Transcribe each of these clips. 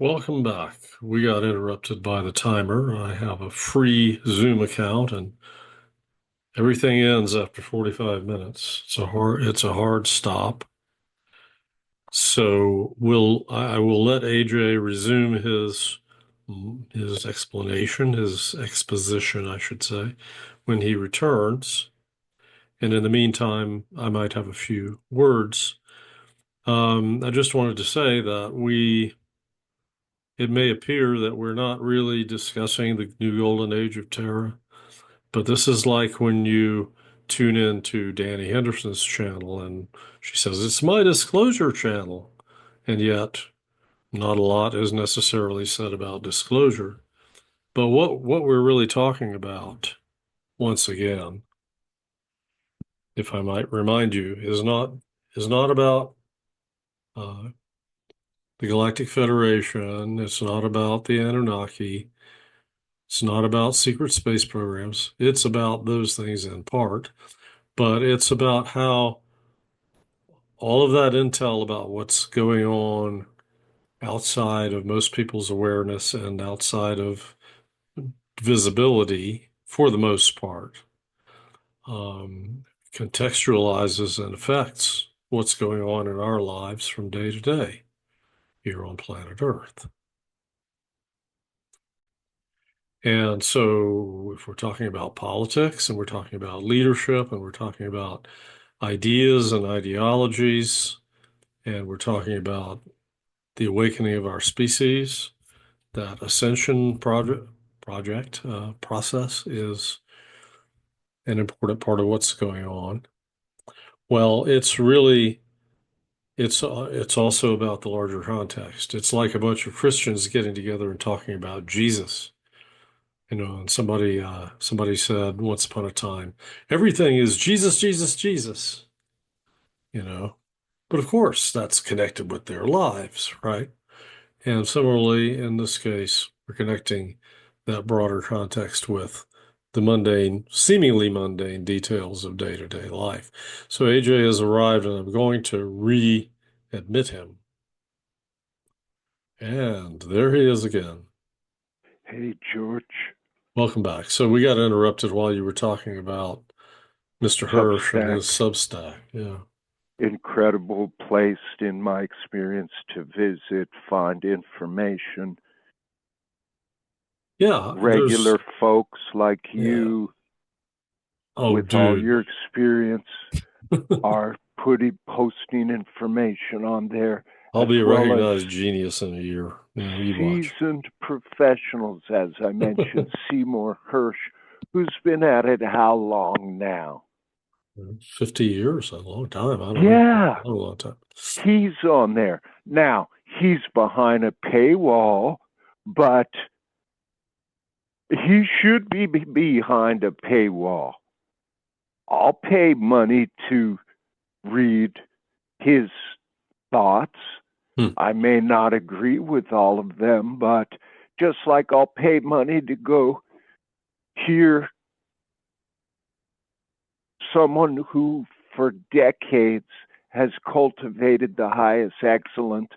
Welcome back. We got interrupted by the timer. I have a free Zoom account and everything ends after 45 minutes. It's a hard stop. So I will let AJ resume his explanation, his exposition, I should say, when he returns. And in the meantime, I might have a few words. I just wanted to say that it may appear that we're not really discussing the new golden age of Terra, but this is like when you tune in to Danny Henderson's channel and she says, it's my disclosure channel. And yet, not a lot is necessarily said about disclosure. But what we're really talking about, once again, if I might remind you, is not about uh, the Galactic Federation. It's not about the Anunnaki. It's not about secret space programs. It's about those things in part, but it's about how all of that intel about what's going on outside of most people's awareness and outside of visibility, for the most part, um, contextualizes and affects what's going on in our lives from day to day here on planet Earth. And so, if we're talking about politics and we're talking about leadership and we're talking about ideas and ideologies, and we're talking about the awakening of our species, that ascension project process is an important part of what's going on. Well, it's also about the larger context. It's like a bunch of Christians getting together and talking about Jesus. And somebody said once upon a time, everything is Jesus, Jesus, Jesus. You know, but of course that's connected with their lives, right? And similarly, in this case, we're connecting that broader context with the mundane, seemingly mundane details of day-to-day life. So AJ has arrived, and I'm going to re-admit him. And there he is again. Hey, George. Welcome back. So we got interrupted while you were talking about Mr. Hirsch and his Substack, Substack. Yeah. incredible place in my experience to visit, find information. Yeah, Regular folks like yeah. you, Oh, with all dude. your experience, are posting information on there, I'll as be a well as recognized genius in a year. Yeah, you watch. seasoned professionals, as I mentioned, Seymour Hirsch, who's been at it how long now? 50 years, a long time. I don't know. Yeah, A long time. he's on there. Now, he's behind a paywall, but he should be behind a paywall. I'll pay money to read his thoughts. Hmm. I may not agree with all of them, but just like I'll pay money to go hear someone who for decades has cultivated the highest excellence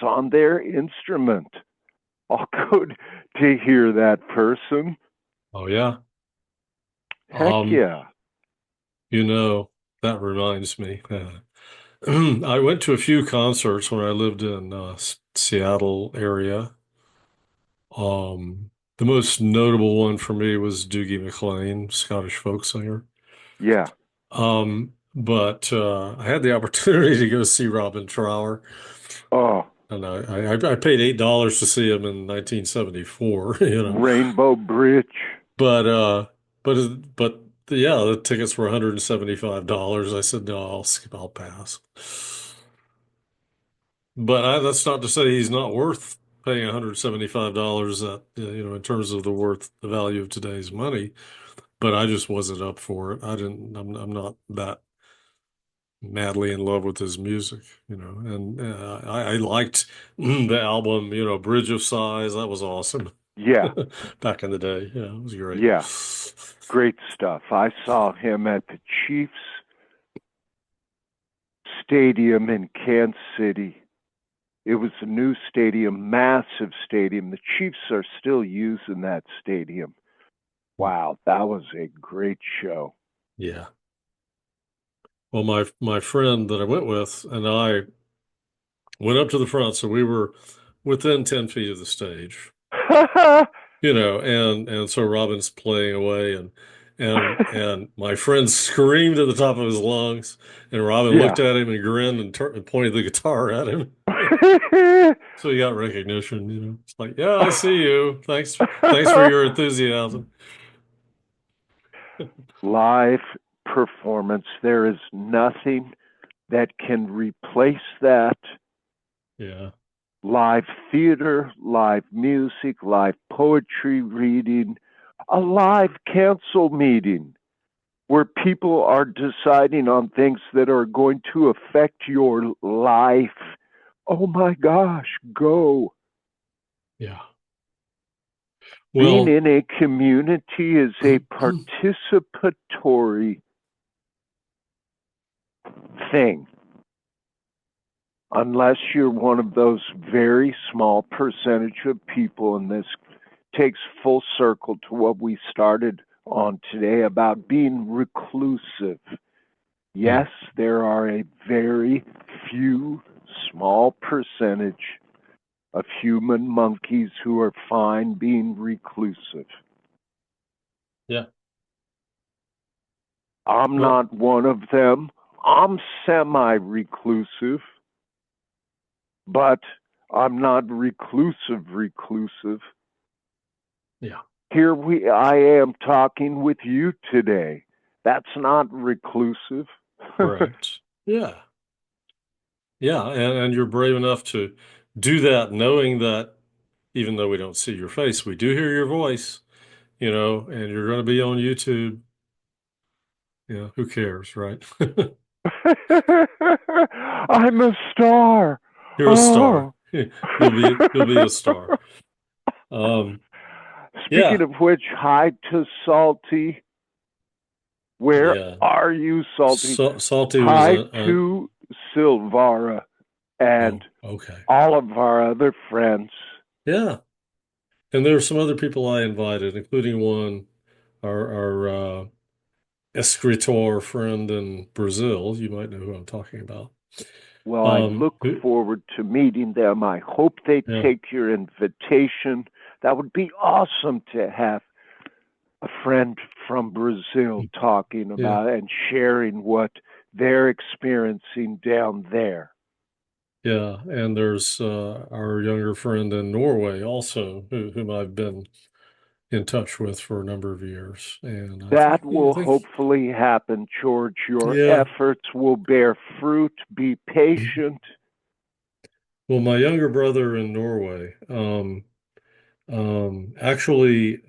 on their instrument. I'll go to hear that person. Oh, yeah. Heck Um, yeah. you know, that reminds me. I went to a few concerts when I lived in Seattle area. The most notable one for me was Doogie McLean, Scottish folk singer. Yeah. But I had the opportunity to go see Robin Trower, Oh, and I paid $8 to see him in 1974, Rainbow Bridge. But but yeah, the tickets were $175. I said, no, I'll pass. But that's not to say he's not worth paying $175 that, in terms of the value of today's money. But I just wasn't up for it. I'm not that madly in love with his music, and I liked the album, Bridge of Sighs. That was awesome. Yeah. Back in the day. Yeah, it was great. Yeah. Great stuff. I saw him at the Chiefs Stadium in Kansas City It was a new stadium, massive stadium. The Chiefs are still using that stadium. Wow, that was a great show. Yeah. Well, my friend that I went with and I went up to the front, so we were within 10 feet of the stage, and so Robin's playing away and my friend screamed at the top of his lungs, and Robin looked Yeah. at him and grinned and pointed the guitar at him. So he got recognition. It's like, yeah, I see you. Thanks for your enthusiasm. Live performance. There is nothing that can replace that. Yeah. Live theater, live music, live poetry reading, a live council meeting where people are deciding on things that are going to affect your life. Oh my gosh, go. Yeah. Being Well, in a community is a participatory thing, unless you're one of those very small percentage of people, and this takes full circle to what we started on today about being reclusive. hmm, Yes, there are a very few small percentage of human monkeys who are fine being reclusive. yeah. I'm Well, not one of them. I'm semi reclusive, but I'm not reclusive. yeah. I am talking with you today. That's not reclusive. Correct. Yeah. Yeah. And you're brave enough to do that, knowing that even though we don't see your face, we do hear your voice, and you're going to be on YouTube. Yeah. Who cares, right? I'm a star. You're a star. Oh. You'll be a star. Um, Speaking yeah. of which, hi to Salty. Where Yeah. are you, Salty? Salty was Hi a to Silvara and oh, okay. all of our other friends. Yeah. And there are some other people I invited, including our escritor friend in Brazil. You might know who I'm talking about. Well, I look Who, forward to meeting them. I hope they yeah, take your invitation. That would be awesome to have a friend from Brazil talking yeah, about and sharing what they're experiencing down there. yeah. And there's our younger friend in Norway also, whom I've been in touch with for a number of years. And I think, That yeah, I will think, hopefully happen, George. Your yeah. efforts will bear fruit. Be patient. Well, my younger brother in Norway, actually,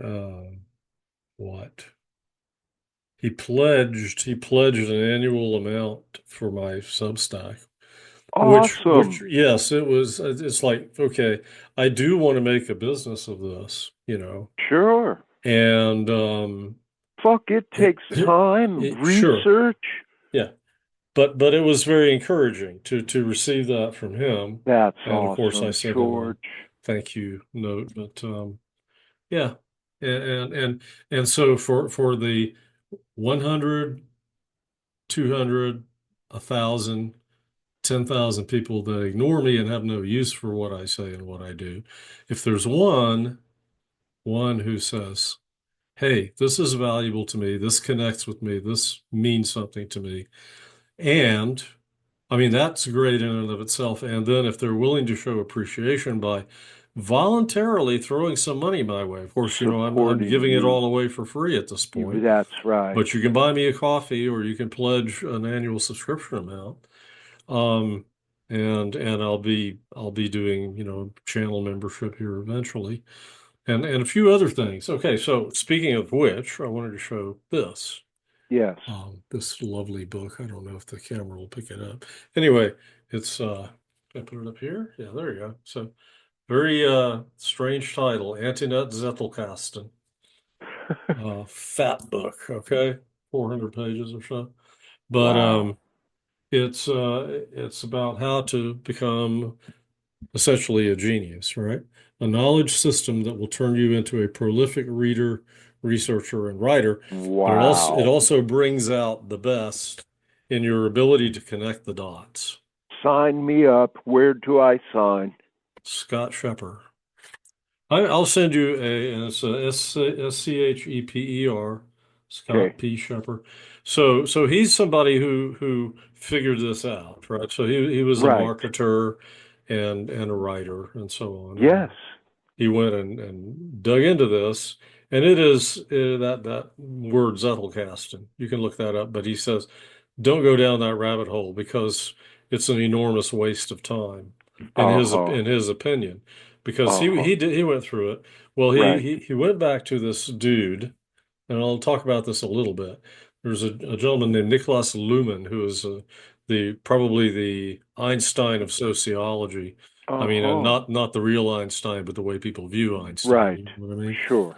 what? He pledged an annual amount for my Substack, which Awesome. yes, it's like, okay, I do want to make a business of this. Sure. And Fuck, it takes time, sure, research. yeah, but it was very encouraging to receive that from him, That's and of course I awesome, sent him a George. thank you note. But yeah, and and and so for the 100, 200, 1,000, 10,000 people that ignore me and have no use for what I say and what I do, if there's one who says, hey, this is valuable to me, this connects with me, this means something to me, and I mean, that's great in and of itself. And then if they're willing to show appreciation by voluntarily throwing some money my way, of course, I'm Supporting giving it you. all away for free at this point, That's right. but you can buy me a coffee or you can pledge an annual subscription amount. Um, and I'll be doing, channel membership here eventually and a few other things. Okay, so speaking of which, I wanted to show this. Yes. This lovely book. I don't know if the camera will pick it up. Anyway, it's can I put it up here? Yeah, there you go. So very strange title, Antinet Zettelkasten. Fat book, okay? 400 pages or so. But Wow. it's about how to become essentially a genius, right? A knowledge system that will turn you into a prolific reader, researcher, and writer, but it Wow. also brings out the best in your ability to connect the dots. Sign me up. Where do I sign? Scott Shepherd. I'll send you and it's a Scheper, Okay. Scott P. Shepherd. So he's somebody who figured this out, right? So he was a Right. marketer and a writer and so on, Yes. and he went and dug into this, and it is that word Zettelkasten. You can look that up, but he says don't go down that rabbit hole because it's an enormous waste of time Uh-huh. in his opinion because Uh-huh. he went through it. Well, Right. he went back to this dude, and I'll talk about this a little bit. There's a gentleman named Niklas Luhmann who is the probably the Einstein of sociology. I mean, Uh-huh. not the real Einstein, but the way people view Einstein. Right. You know what I mean? Sure.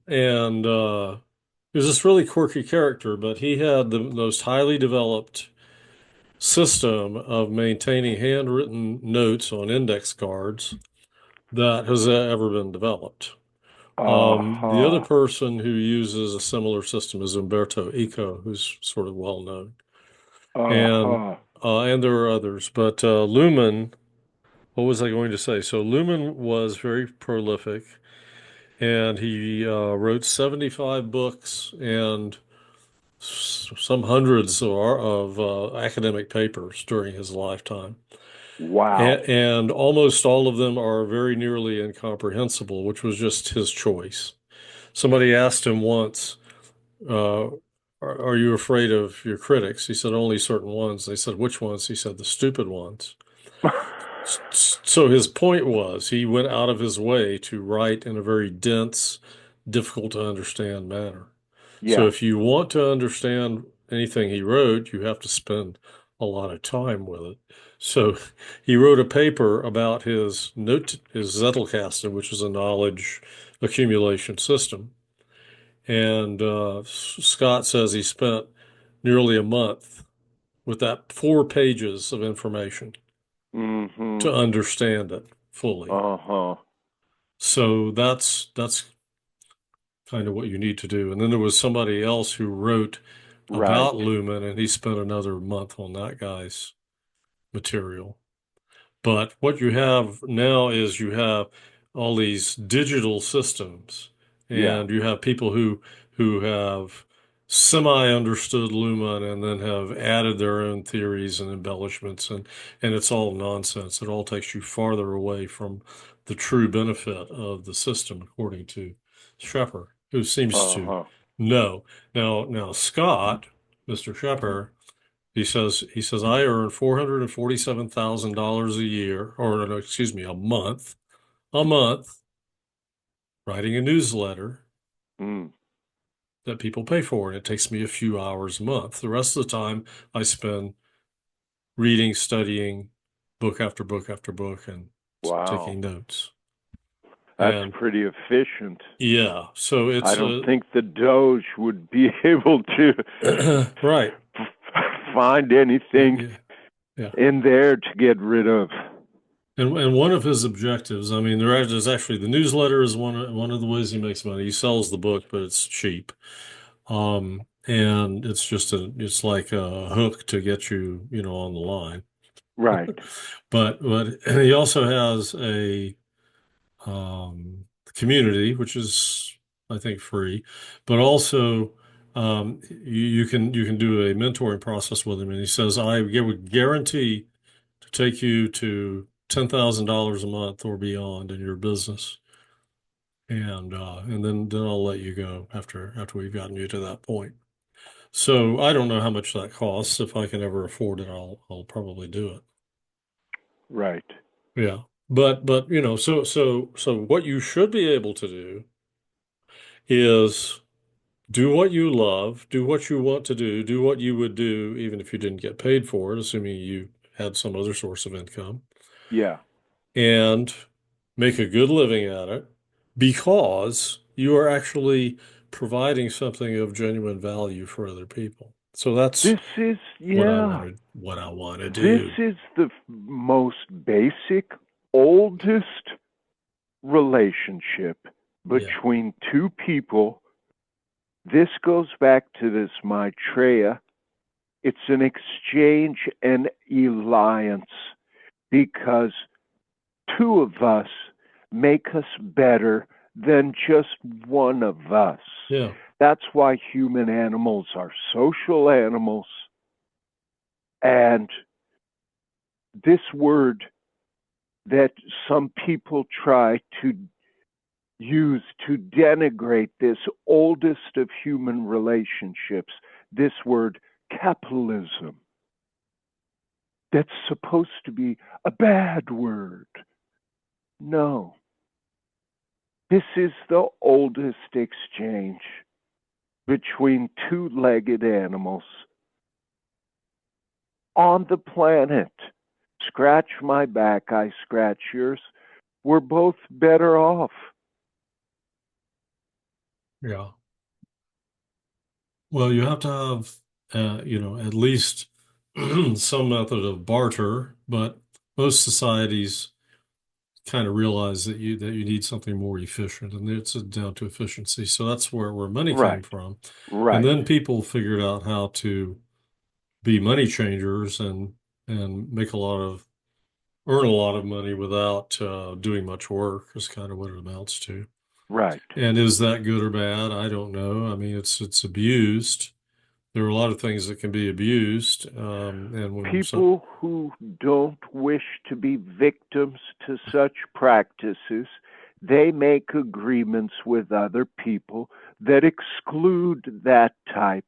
And he was this really quirky character, but he had the most highly developed system of maintaining handwritten notes on index cards that has ever been developed. The other Uh-huh. person who uses a similar system is Umberto Eco, who's sort of well known, Uh-huh. and there are others. But Luhmann, what was I going to say? So Luhmann was very prolific, and he wrote 75 books and some hundreds of academic papers during his lifetime. Wow. And almost all of them are very nearly incomprehensible, which was just his choice. Somebody asked him once, uh, are you afraid of your critics? He said, only certain ones. They said, which ones? He said, the stupid ones. So his point was he went out of his way to write in a very dense, difficult to understand manner. So Yeah. if you want to understand anything he wrote, you have to spend a lot of time with it. So he wrote a paper about his Zettelkasten, which is a knowledge accumulation system. And Scott says he spent nearly a month with that 4 pages of information Mm-hmm. to understand it fully. Uh-huh. So that's kind of what you need to do. And then there was somebody else who wrote about Right. Lumen, and he spent another month on that guy's material. But what you have now is you have all these digital systems, Yeah. and you have people who have semi-understood Lumen and then have added their own theories and embellishments, and it's all nonsense. It all takes you farther away from the true benefit of the system, according to Shepard, who seems to Uh-huh. know. Now Scott, Mr. Shepard, he says I earn $447,000 a year, or no, excuse me, a month writing a newsletter Mm. that people pay for, and it takes me a few hours a month. The rest of the time I spend reading, studying book after book after book, and Wow. taking notes. That's And pretty efficient. yeah, so I it's don't think the Doge would be able to right. find anything Yeah, yeah. in there to get rid of. And one of his objectives, I mean, there's actually the newsletter is one of the ways he makes money. He sells the book, but it's cheap. And it's like a hook to get you, on the line. Right. But he also has a community, which is I think free, but also you can do a mentoring process with him. And he says would guarantee to take you to $10,000 a month or beyond in your business. And then I'll let you go after we've gotten you to that point. So I don't know how much that costs. If I can ever afford it, I'll probably do it. Right. Yeah. But so what you should be able to do is do what you love, do what you want to do what you would do even if you didn't get paid for it, assuming you had some other source of income, Yeah. and make a good living at it because you are actually providing something of genuine value for other people. So that's This is, what yeah, I want to this do. is the most basic, oldest relationship Yeah. between two people. This goes back to this Maitreya. It's an exchange and alliance because two of us make us better than just one of us. Yeah. That's why human animals are social animals. And this word that some people try to use to denigrate this oldest of human relationships, this word capitalism, that's supposed to be a bad word. No, this is the oldest exchange between two legged animals on the planet. Scratch my back, I scratch yours. We're both better off. Yeah. Well, you have to have, at least some method of barter, but most societies kind of realize that you need something more efficient, and it's down to efficiency. So that's where money came Right, from, and right, then people figured out how to be money changers and make a lot of earn a lot of money without doing much work. Is kind of what it amounts to. right. And is that good or bad? I don't know. I mean, it's abused. There are a lot of things that can be abused, and when so, People who don't wish to be victims to such practices, they make agreements with other people that exclude that type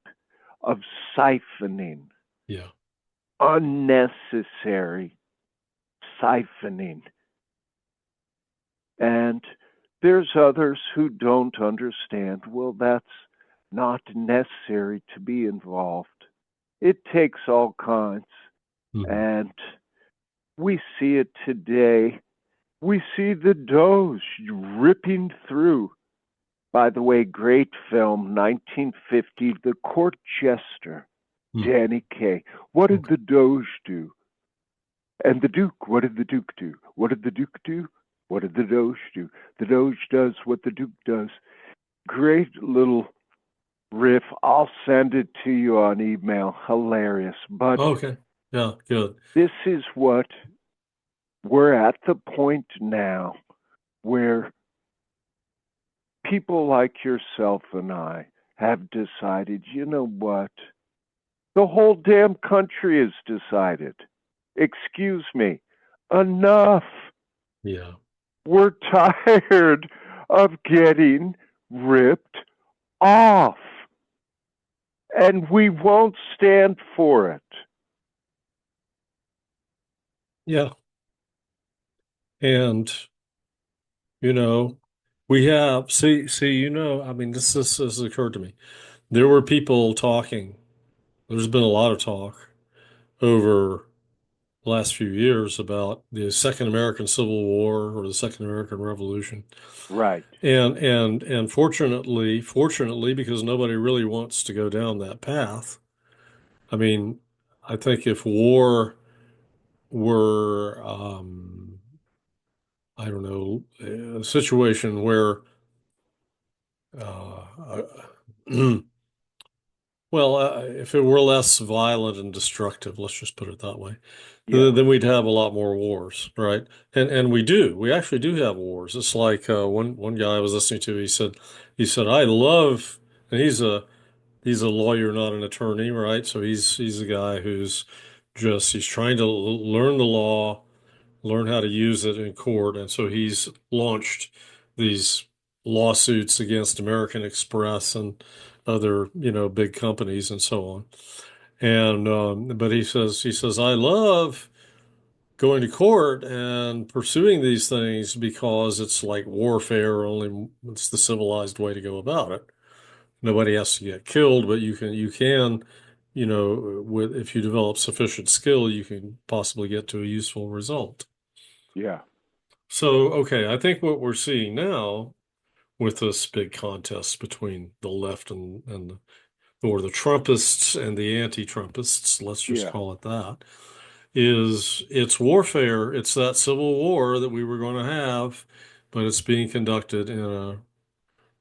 of siphoning, yeah, unnecessary siphoning. And there's others who don't understand, well, that's not necessary to be involved. It takes all kinds. mhm. And we see it today. We see the Doge ripping through. By the way, great film, 1950, The Court Jester, Hmm. Danny Kaye. What did Okay. the Doge do? And the Duke, what did the Duke do? What did the Duke do? What did the Doge do? The Doge does what the Duke does. Great little riff. I'll send it to you on email. Hilarious. But Okay. Yeah, good. this is what we're at the point now where people like yourself and I have decided, you know what? The whole damn country has decided. Excuse me. Enough. Yeah. We're tired of getting ripped off. And we won't stand for it. Yeah. And, you know, we have, I mean, this has occurred to me. There were people talking, there's been a lot of talk over the last few years about the Second American Civil War or the Second American Revolution. Right. And fortunately, because nobody really wants to go down that path. I mean, I think if war were, I don't know, a situation where, uh, well, if it were less violent and destructive, let's just put it that way, Yeah. then we'd have a lot more wars, right? And we do, we actually do have wars. It's like one guy I was listening to, he said, I love, and he's a lawyer, not an attorney, right? So he's a guy who's just he's trying to learn the law, learn how to use it in court, and so he's launched these lawsuits against American Express and other, big companies and so on. And but he says I love going to court and pursuing these things because it's like warfare, only it's the civilized way to go about it. Nobody has to get killed, but you can, with if you develop sufficient skill, you can possibly get to a useful result. Yeah. So, okay, I think what we're seeing now with this big contest between the left and or the Trumpists and the anti-Trumpists, let's just Yeah. call it that, is it's warfare. It's that civil war that we were going to have, but it's being conducted in a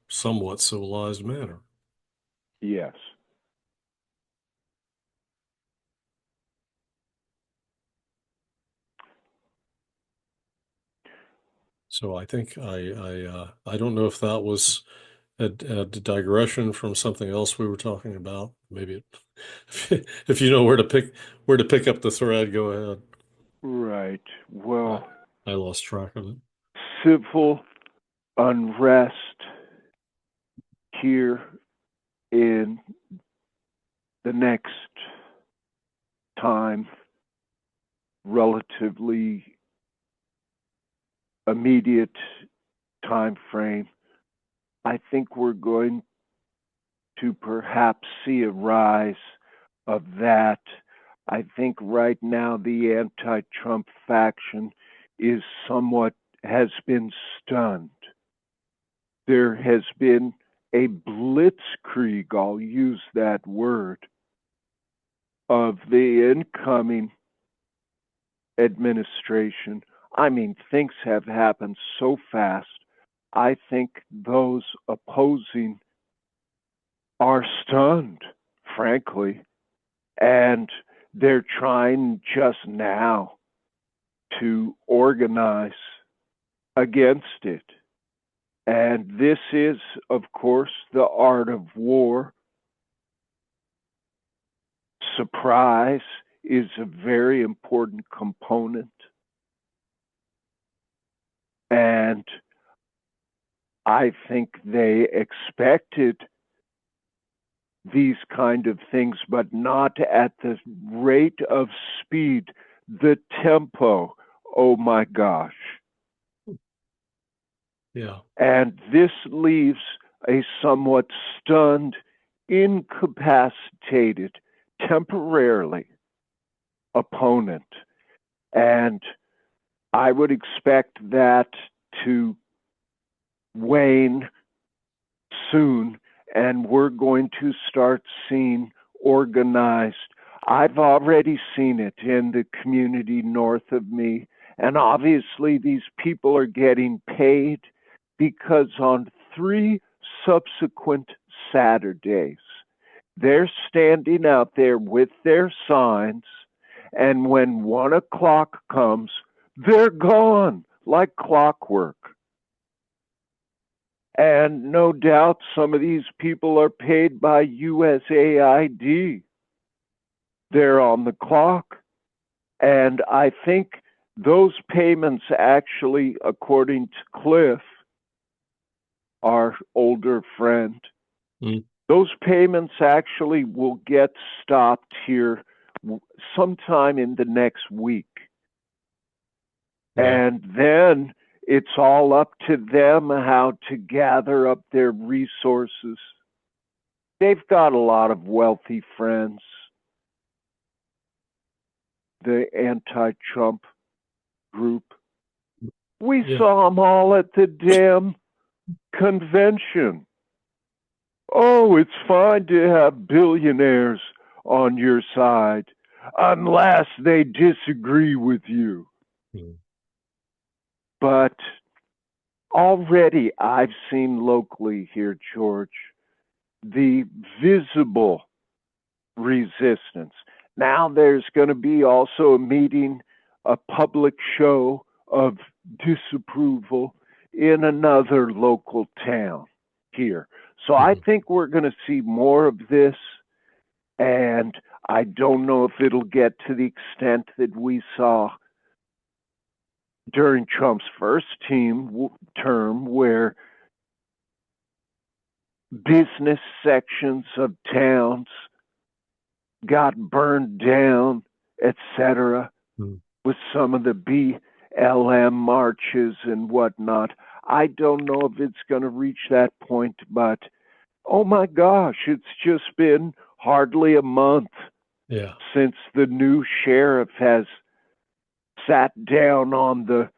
somewhat civilized manner. Yes. So I think I don't know if that was a digression from something else we were talking about. Maybe if you know where to pick up the thread, go ahead. Right. I, Well, I lost track of it. civil unrest here in the next time, relatively immediate time frame, I think we're going to perhaps see a rise of that. I think right now the anti Trump faction is somewhat has been stunned. There has been a blitzkrieg, I'll use that word, of the incoming administration. I mean, things have happened so fast. I think those opposing are stunned, frankly, and they're trying just now to organize against it. And this is, of course, the art of war. Surprise is a very important component. And I think they expected these kind of things, but not at the rate of speed, the tempo. Oh my gosh. Yeah. And this leaves a somewhat stunned, incapacitated, temporarily opponent. And I would expect that to wane soon, and we're going to start seeing organized. I've already seen it in the community north of me, and obviously these people are getting paid because on 3 subsequent Saturdays, they're standing out there with their signs, and when 1 o'clock comes, they're gone like clockwork. And no doubt some of these people are paid by USAID. They're on the clock. And I think those payments actually, according to Cliff, our older friend, Mm. those payments actually will get stopped here sometime in the next week. Yeah. And then it's all up to them how to gather up their resources. They've got a lot of wealthy friends, the anti Trump group. We Yeah. saw them all at the damn convention. Oh, it's fine to have billionaires on your side unless they disagree with you. Mm. But already I've seen locally here, George, the visible resistance. Now there's going to be also a meeting, a public show of disapproval in another local town here. So I Mhm. think we're going to see more of this, and I don't know if it'll get to the extent that we saw during Trump's first term, where business sections of towns got burned down, etc., Mm. with some of the BLM marches and whatnot. I don't know if it's going to reach that point, but oh my gosh, it's just been hardly a month Yeah. since the new sheriff has sat down on the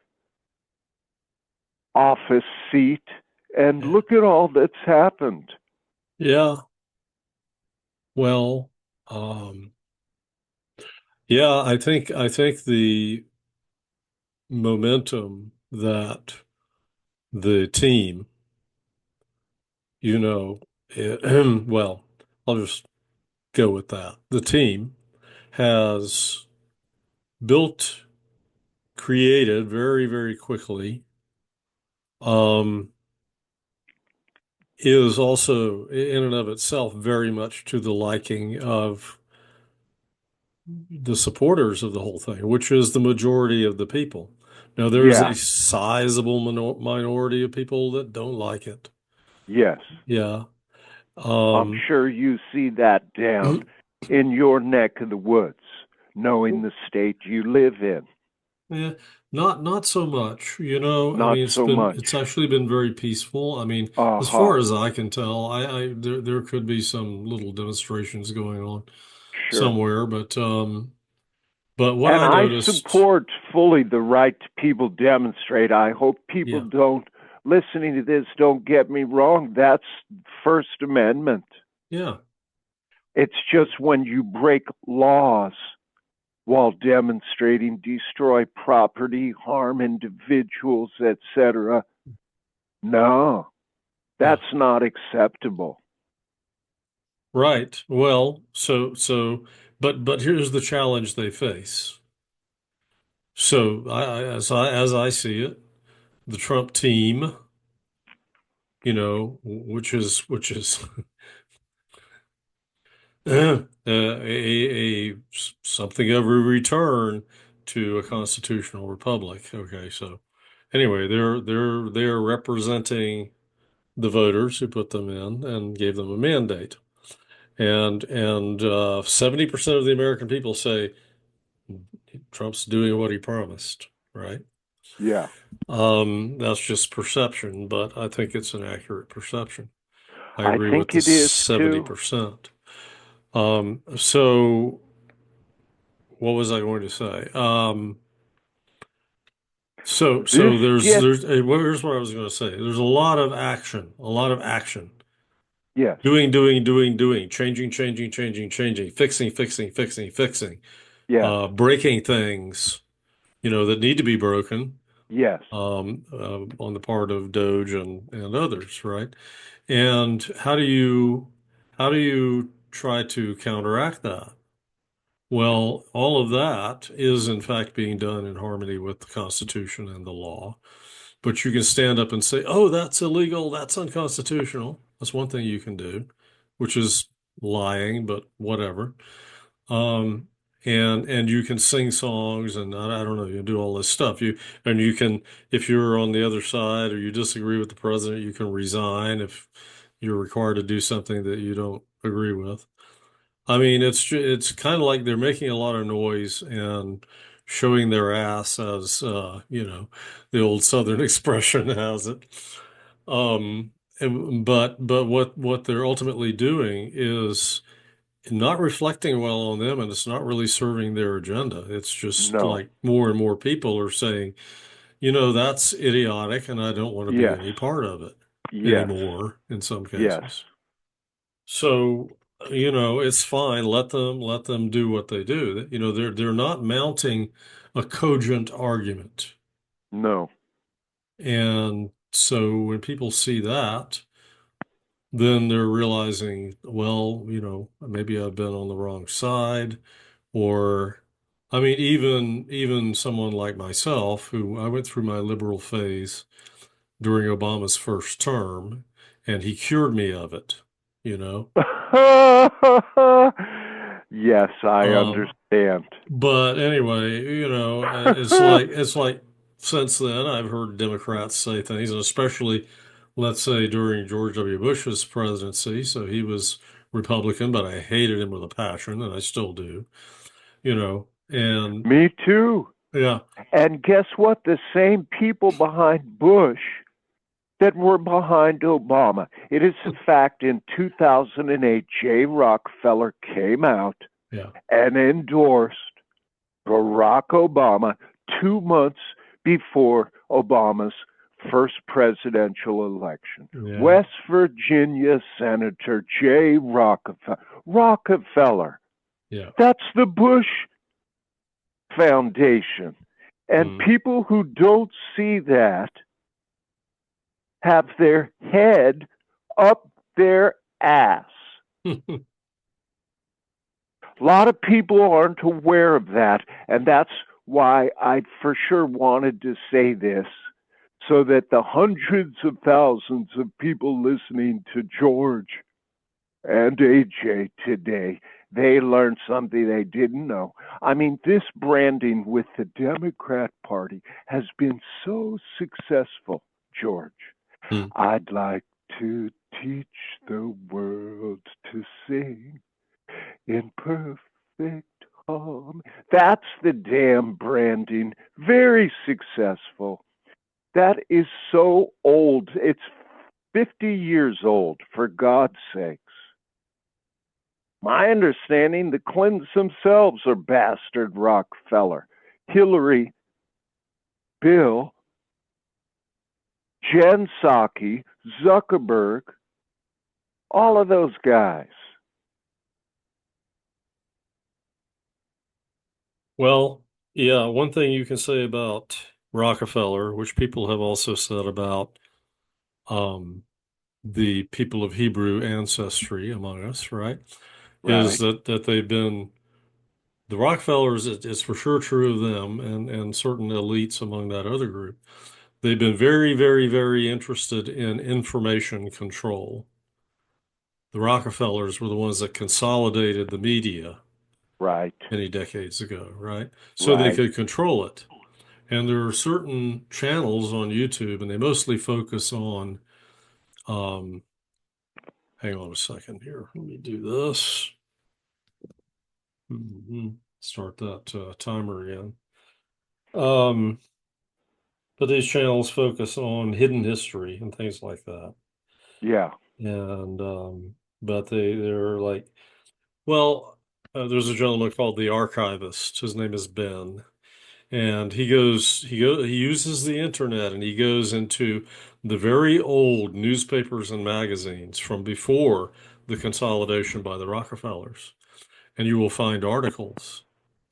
office seat, and Yeah. look at all that's happened. Yeah. Well, um, yeah, I think the momentum that the team, you know, well, I'll just go with that. The team has built, created very, very quickly, um, is also in and of itself very much to the liking of the supporters of the whole thing, which is the majority of the people. Now, there's a Yeah, sizable minority of people that don't like it. yes. Yeah. I'm Um, sure you see that down in your neck of the woods, knowing the state you live in. yeah, not so much. I Not mean, so much. it's actually been very peaceful. I mean, Uh as far huh. as I can tell, there could be some little demonstrations going on Sure. somewhere, but what And I I noticed, support fully the right to people demonstrate. I hope people yeah, don't, listening to this, don't get me wrong. That's First Amendment. yeah, It's just when you break laws while demonstrating, destroy property, harm individuals, etc. No, yeah, that's not acceptable. right. Well, but here's the challenge they face. So as I see it, the Trump team, which is a something of a return to a constitutional republic. Okay, so anyway, they're representing the voters who put them in and gave them a mandate, and 70% of the American people say Trump's doing what he promised, right? Yeah, That's just perception, but I think it's an accurate perception. I I agree with think the it is too. 70%. So what was I going to say? This So there's gets, there's here's what I was going to say. There's a lot of action. yes, Doing, changing, fixing, yes, breaking things, that need to be broken, yes, on the part of Doge and others, right? And how do you try to counteract that? Well, all of that is in fact being done in harmony with the Constitution and the law. But you can stand up and say, "Oh, that's illegal, that's unconstitutional." That's one thing you can do, which is lying, but whatever. Um, and you can sing songs, and I don't know, you do all this stuff. You can, if you're on the other side or you disagree with the president, you can resign if you're required to do something that you don't agree with. I mean, it's kind of like they're making a lot of noise and showing their ass, as the old Southern expression has it. But what they're ultimately doing is not reflecting well on them, and it's not really serving their agenda. It's just no, like more and more people are saying, that's idiotic, and I don't want to be yes, any part of it yes, anymore in some yes, cases. So, it's fine. Let them do what they do. They're not mounting a cogent argument. no. And so when people see that, then they're realizing, well, maybe I've been on the wrong side. Or, I mean, even someone like myself, who I went through my liberal phase during Obama's first term, and he cured me of it, you know. Yes, I Um, understand. but anyway, it's like since then I've heard Democrats say things, and especially, let's say, during George W. Bush's presidency. So he was Republican, but I hated him with a passion, and I still do, and Me too. yeah, And guess what? The same people behind Bush that were behind Obama. It is a fact in 2008, Jay Rockefeller came out yeah, and endorsed Barack Obama 2 months before Obama's first presidential election. Yeah. West Virginia Senator J. Rockefeller. Rockefeller. Yeah. That's the Bush Foundation. And Mm. people who don't see that have their head up their ass. A lot of people aren't aware of that, and that's why I for sure wanted to say this so that the hundreds of thousands of people listening to George and AJ today, they learned something they didn't know. I mean, this branding with the Democrat Party has been so successful, George. Mm. I'd like to teach the world to sing in perfect harmony. That's the damn branding. Very successful. That is so old. It's 50 years old, for God's sakes. My understanding, the Clintons themselves are bastard Rockefeller. Hillary, Bill, Jen Psaki, Zuckerberg, all of those guys. Well, yeah, one thing you can say about Rockefeller, which people have also said about um, the people of Hebrew ancestry among us, right? Is Right, that they've been the Rockefellers, it's for sure true of them and certain elites among that other group. They've been very, very, very interested in information control. The Rockefellers were the ones that consolidated the media right, many decades ago, right? So they right. could control it. And there are certain channels on YouTube, and they mostly focus on, um, hang on a second here. Let me do this. Start that timer again. Um, but these channels focus on hidden history and things like that. Yeah. And but they're like, well, there's a gentleman called the archivist. His name is Ben, and he uses the internet and he goes into the very old newspapers and magazines from before the consolidation by the Rockefellers, and you will find articles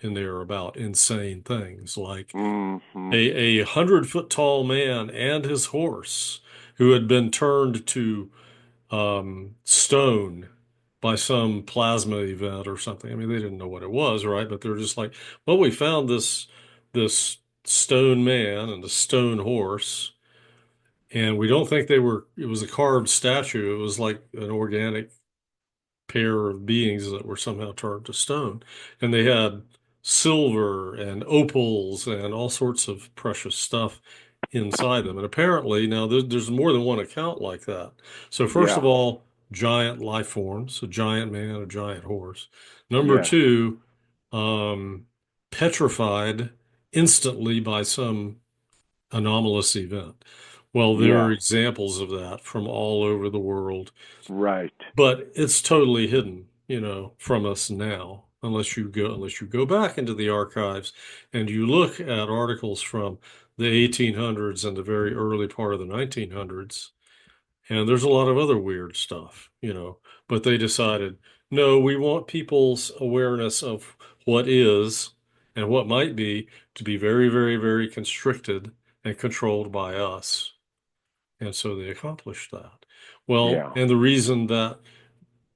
in there about insane things like Mm-hmm. a 100-foot tall man and his horse who had been turned to stone by some plasma event or something. I mean, they didn't know what it was, right? But they're just like, well, we found this stone man and a stone horse, and we don't think it was a carved statue. It was like an organic pair of beings that were somehow turned to stone. And they had silver and opals and all sorts of precious stuff inside them. And apparently, now there's more than one account like that. So, first Yeah. of all, giant life forms, a giant man, a giant horse. Number Yes. two, um, petrified instantly by some anomalous event. Well, there Yeah. are examples of that from all over the world. Right. But it's totally hidden, from us now, unless you go back into the archives and you look at articles from the 1800s and the very early part of the 1900s, and there's a lot of other weird stuff. But they decided, no, we want people's awareness of what is and what might be to be very, very, very constricted and controlled by us. And so they accomplished that. Well, Yeah. and the reason that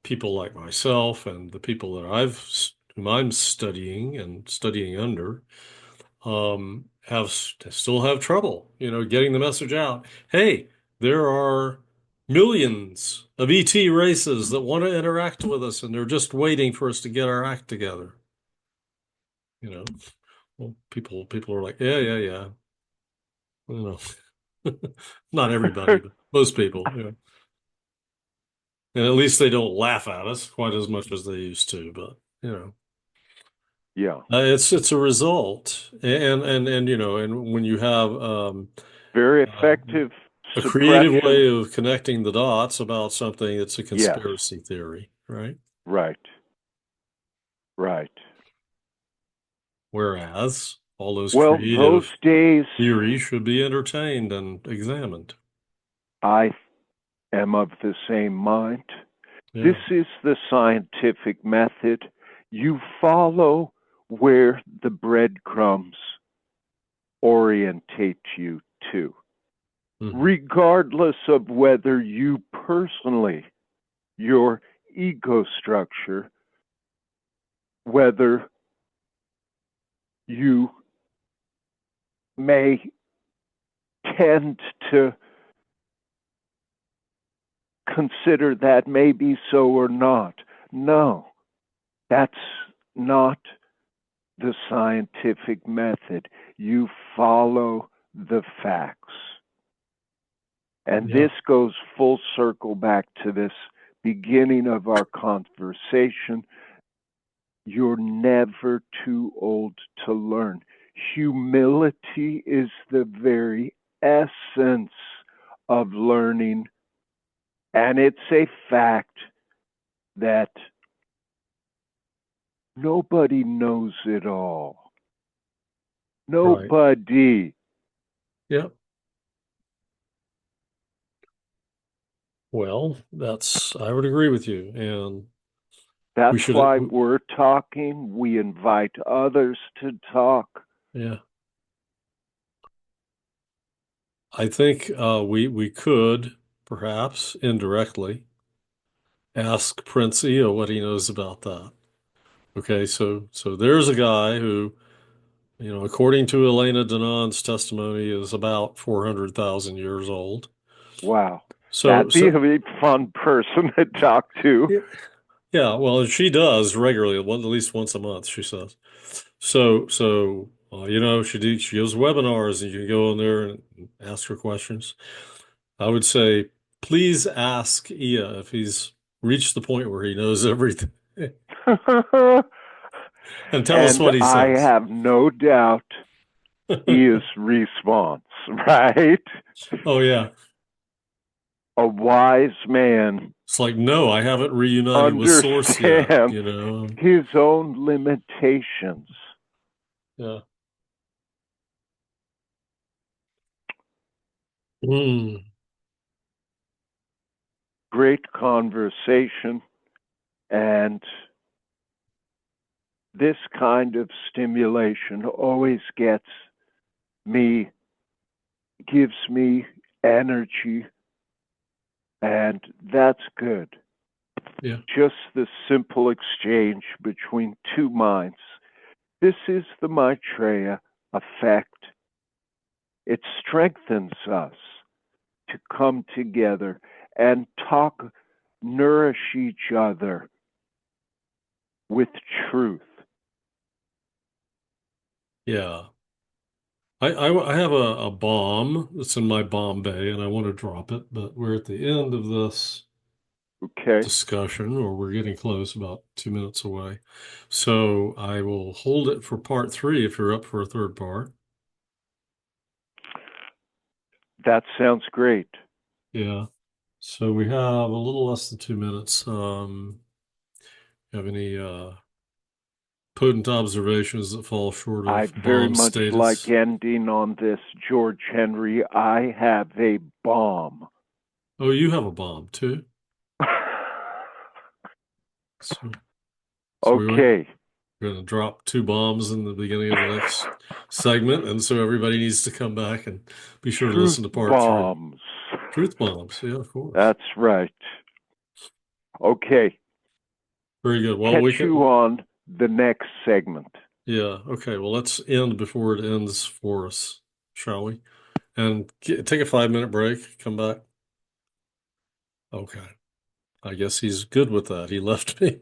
people like myself and the people that whom I'm studying and studying under, still have trouble, getting the message out. Hey, there are millions of ET races that want to interact with us, and they're just waiting for us to get our act together. You know, well, people are like, yeah, yeah, yeah. You know, not everybody, but most people. And at least they don't laugh at us quite as much as they used to, but you know. Yeah. It's a result, and when you have Very uh, effective a creative suppression. way of connecting the dots about something, it's a Yes. conspiracy theory, right? Right. Right. Whereas all those Well, those creative days, theories should be entertained and examined. I am of the same mind. This Yeah. is the scientific method. You follow where the breadcrumbs orientate you to, Hmm. regardless of whether you personally, your ego structure, whether you may tend to consider that maybe so or not. No, that's not the scientific method. You follow the facts. And Yeah. this goes full circle back to this beginning of our conversation. You're never too old to learn. Humility is the very essence of learning. And it's a fact that nobody knows it all. Right. Nobody. Yeah. Well, I would agree with you. And we That's should, why we're talking. We invite others to talk. yeah. I think we could perhaps indirectly ask Prince Eo what he knows about that. Okay, so there's a guy who, according to Elena Danon's testimony, is about 400,000 years old. Wow. So That'd be so a fun person to talk to. yeah, yeah, well, she does regularly, at least once a month, she says. She gives webinars, and you can go in there and ask her questions. I would say, please ask Ia if he's reached the point where he knows everything, and tell us And what he I says. have no doubt his response, right? Oh yeah, A wise man it's like, no, I haven't reunited with Source yet. understands his own limitations. Yeah. Mm, Great conversation. And this kind of stimulation always me, gives me energy, and that's good. yeah, Just the simple exchange between two minds. This is the Maitreya effect. It strengthens us to come together and talk, nourish each other with truth. yeah. I have a bomb that's in my bomb bay, and I want to drop it, but we're at the end of this Okay? discussion, or we're getting close, about 2 minutes away. So I will hold it for part three if you're up for a third part. That sounds great. Yeah. So we have a little less than 2 minutes. Have any potent observations that fall short I of very bomb much like status? ending on this, George Henry. I have a bomb. Oh, you have a bomb too. So, so Okay. we're going to drop two bombs in the beginning of the next segment, and so everybody needs to come back and be sure to Truth listen to part three. bombs. Truth bombs, yeah, of course. That's right. Okay. Very good. Well, we Catch you can, on the next segment. yeah, okay. Well, let's end before it ends for us, shall we? And take a 5 minute break, come back. Okay. I guess he's good with that. He left me.